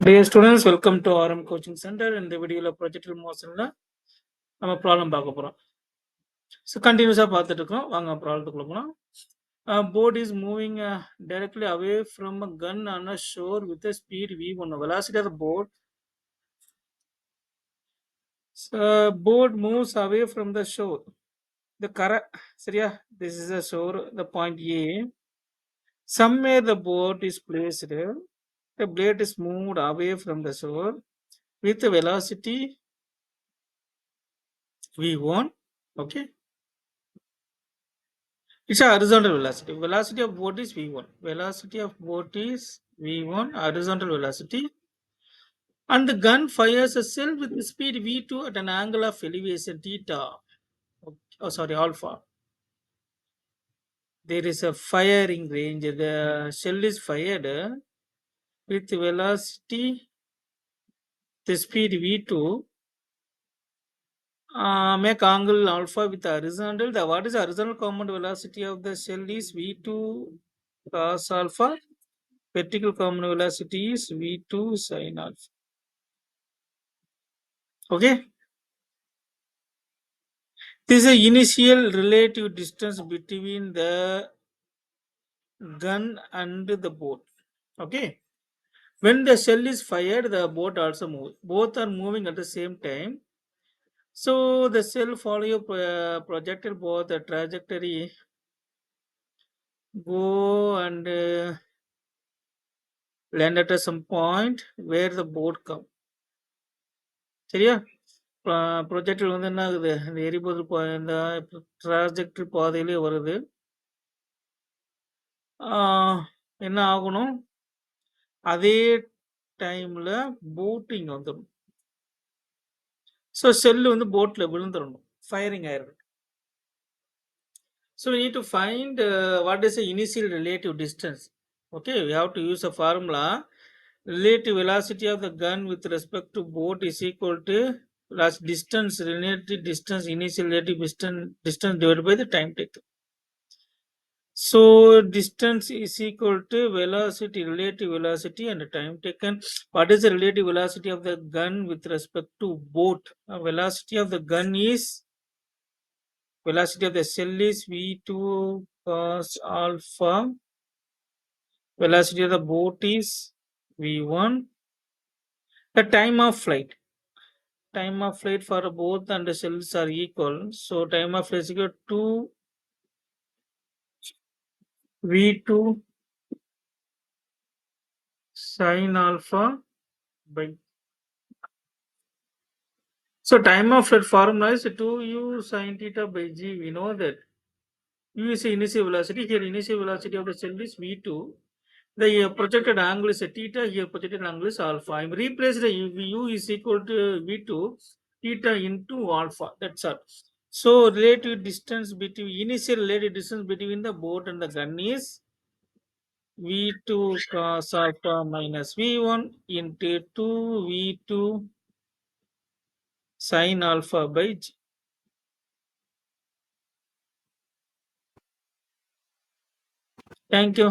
Dear students, welcome to RM Coaching Center. In the video, Projectile motionல நம்ம problem பார்க்க போறோம். So கண்டினியூஸாக பார்த்துட்டு இருக்கோம். வாங்க ப்ராப்ளத்துக்குள்ள போகலாம். Boat is moving directly away from a gun on a shore with a speed v1. Velocity of the boat. Boat moves away from the shore. The correct, சரியா? This is the shore, the point A. Somewhere the boat is placed. The blade is moved away from the shore with a velocity v1. Okay. It's a horizontal velocity. Velocity of boat is v1. Velocity of boat is v1, horizontal velocity. And the gun fires a shell with the speed v2 at an angle of elevation theta. Oh, sorry, alpha. There is a firing range. The shell is fired with velocity, the speed v2. Make angle alpha with horizontal. What is the horizontal component velocity of the shell is v2 cos alpha. Vertical component velocity is v2 sin alpha. Okay. This is the initial relative distance between the gun and the boat. Okay. When the shell is fired, the boat also moves. Both are moving at the same time. So the shell follow projectile both the trajectory go and land at some point where the boat come. சரியா? ப்ரொஜெக்டில் வந்து என்ன ஆகுது, இந்த எரிபொருள் இந்த trajectory பாதையிலே வருது. என்ன ஆகணும், அதே டைம்ல போட் இங்க வந்துடும். ஸோ செல்லு வந்து போட்ல விழுந்துடணும், ஃபயரிங் ஆயிருக்கு. So we need to find what is the initial relative distance. Okay, we have to use a formula. Relative velocity of the gun with respect to boat is equal to distance, relative distance, initial relative distance divided by the time taken. So distance is equal to velocity, relative velocity and time taken. What is the relative velocity of the gun with respect to boat? Velocity of the gun is, velocity of the shell is v2 cos alpha. Velocity of the boat is v1. The time of flight. Time of flight for both and the shells are equal. So time of flight is equal to v2 sin alpha by. So time of flight formula is 2u sin theta by g. We know that u is the initial velocity. Here initial velocity of the shell is v2. The projected angle is a theta. Here projected angle is alpha. I am replaced the u is equal to v2 theta into alpha. That's all. So relative distance between, initial relative distance between the boat and the gun is v2 cos alpha minus v1 into 2v2 sin alpha by g. Thank you.